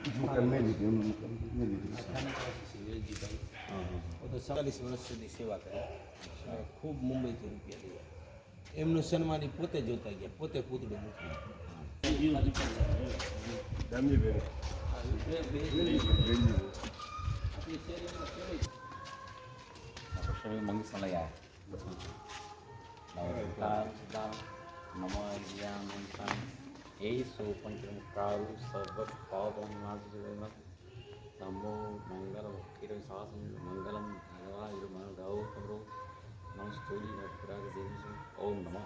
તો 47 વર્ષ સુધી સેવા કરી, ખૂબ મુંબઈથી રૂપિયા લીધા. એમનું સન્માન પોતે જોતા ગયા, પોતે પૂતળું મૂક્યું. મંગસલયા નમો એ સોપંચકારુ સર્વત પાવન નમો મંગલ શાસન મંગલમ ભગવાયુર્મનગૌ નમસ્તુલી નરાગ દેવી ઓમ નમઃ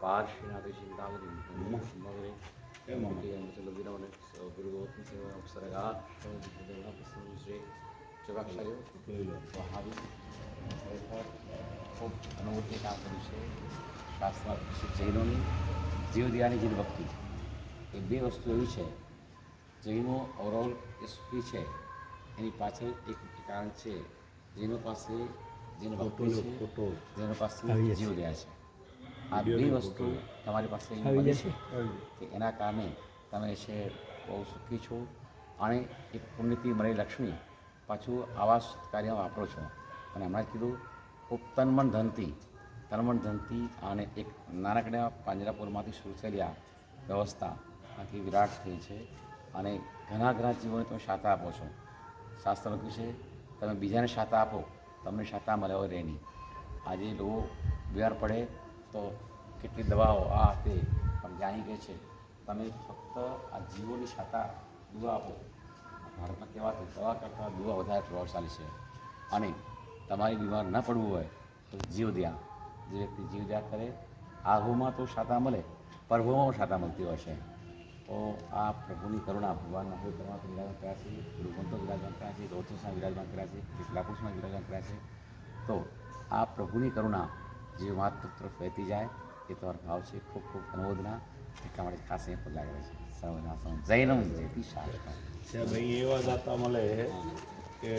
પાર્શ્વનાથ ચિંતાવતી નમઃ મગરે વિરવને ગુરુગોત્મ સેવા અપ્સરગા શ્રી ચોકાક્ષાયો વહાવી ખૂબ અનુભૂતિ કામ કર્યું છે. શાસ્ત્ર જૈનોની જીવદયાની જીવ ભક્તિ એ બે વસ્તુ એવી છે. જૈનો ઓવરઓલ એ સુખી છે, એની પાછળ એક કારણ છે. જૈનો પાસે જેનો ભક્તિ છે, જેનો પાસે જીવદયા છે. આ બે વસ્તુ તમારી પાસે બની છે કે એના કારણે તમે છે બહુ સુખી છો અને એક પુણ્યથી મળેલી લક્ષ્મી પાછું આવા કાર્યમાં વાપરો છો. અને હમણાં કીધું ખૂબ તનમન ધનથી અને એક નાનકડા પાંજરાપુરમાંથી શરૂ થયેલી આ વ્યવસ્થા આથી વિરાટ થઈ છે. અને ઘણા જીવોને તમે શાતા આપો છો. શાસ્ત્ર લખ્યું છે તમે બીજાને શાતા આપો, તમને શાતા મળે હોય રહેની. આજે લોકો બીમાર પડે તો કેટલી દવાઓ આ તે પણ જાણી ગઈ છે. તમે ફક્ત આ જીવોની શાતા દુઆ આપો. ભારતમાં કહેવાતું દવા કરતાં દુઆ વધારે પ્રભાવશાળી છે. અને તમારી બીમાર ન પડવું હોય તો જીવદયા, જે વ્યક્તિ જીવદયા કરે આહોમાં તો શાતા મળે, પરભોમાં શાતા મળતી હોય છે. તો આ પ્રભુની કરુણા, ભગવાનના કોઈ કરુણાથી વિરાજમાન કર્યા છે, ગુરુગ્રંથો વિરાજમાન કર્યા છે, રોચસમાં વિરાજમાન કર્યા છે, કેટલાપુષમાં વિરાજમાન કર્યા છે. તો આ પ્રભુની કરુણા જે માત્ર તરફ વહેતી જાય એ તમારો ભાવ છે. ખૂબ ખૂબ અનુમોદના. એટલા માટે ખાસ એ પદ લાગે છે. સર્વના સર્વ જૈનમ જયતી શાસ્ત્ર. ભાઈ એવા દાતા મળે કે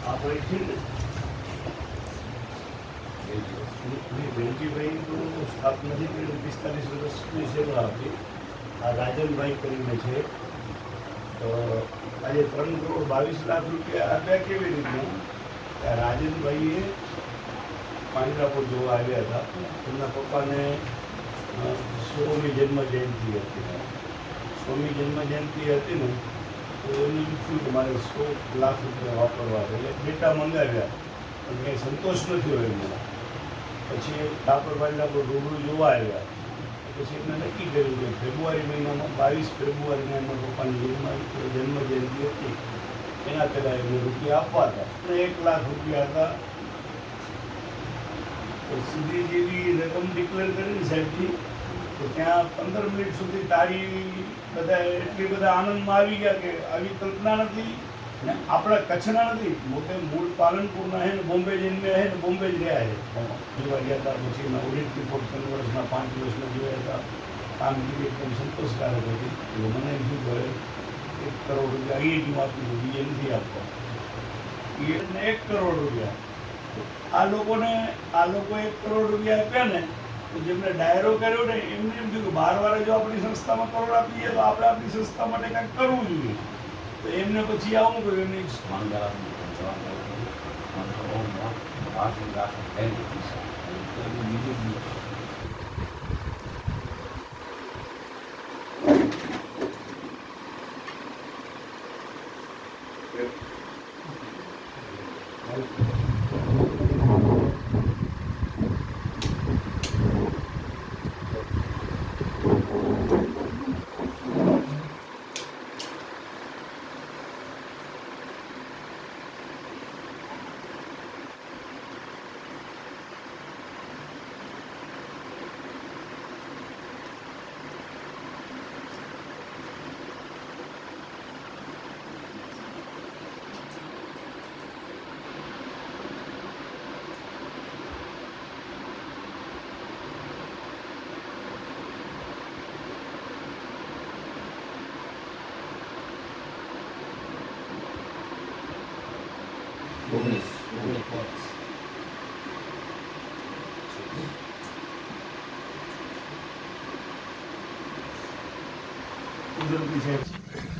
આપણે છે ને વેલજીભાઈ તો સ્થાપનાથી 45 વર્ષની સેવા આપી. આ રાજનભાઈ કરીને છે. તો આજે 3 કરોડ 22 લાખ રૂપિયા આપ્યા. કેવી રીતના? રાજનભાઈએ પાંજરાપુર જોવા આવ્યા હતા. એમના પપ્પાને 100મી જન્મ જયંતિ હતી. 100મી જન્મ જયંતિ હતી ને તો એમને કીધું કે મારે 100 લાખ રૂપિયા વાપરવા છે. એટલે બેટા મંગાવ્યા પણ કંઈ સંતોષ નથી હોય એમને. પછી ડાકોર પાંજરાપુર રૂબરૂ જોવા આવ્યા. પછી એમને નક્કી કર્યું કે ફેબ્રુઆરી મહિનામાં 22 ફેબ્રુઆરીના એમના પપ્પાની જન્મ જયંતિ હતી. એના પહેલાં એમને રૂપિયા આપવા હતા. 1 લાખ રૂપિયા હતા. સીધી જેવી રકમ ડિક્લેર કરીને સાહેબજી તો ત્યાં 15 મિનિટ સુધી તાળી બધા એટલી બધા આનંદમાં આવી ગયા કે આવી કલ્પના નથી. ને આપણા કચ્છના નથી, મોટે મૂળ પાલનપુરના છે ને બોમ્બે જઈને છે ને બોમ્બે જ રહ્યા છે. જોવા ગયા હતા. પછી એના ઓડિટ રિપોર્ટ 3 વર્ષના 5 વર્ષના જોયા હતા. કામગીરી એકદમ સંતોષકારક હતી. એટલે મને એમ થયું કે 1 કરોડ રૂપિયા આઈઆઈટીમાં આપી દીધું, બીજે નથી આપવા. એને 1 કરોડ રૂપિયા આ લોકોએ 1 કરોડ રૂપિયા આપ્યા ને તો જેમને ડાયરો કર્યો ને એમને એમ થયું કે 12 વારે જો આપણી સંસ્થામાં કરોડ આપીએ તો આપણે આપણી સંસ્થા માટે કંઈક કરવું જોઈએ. તો એમને પછી આવું કર્યું એમને પૂજનથી છે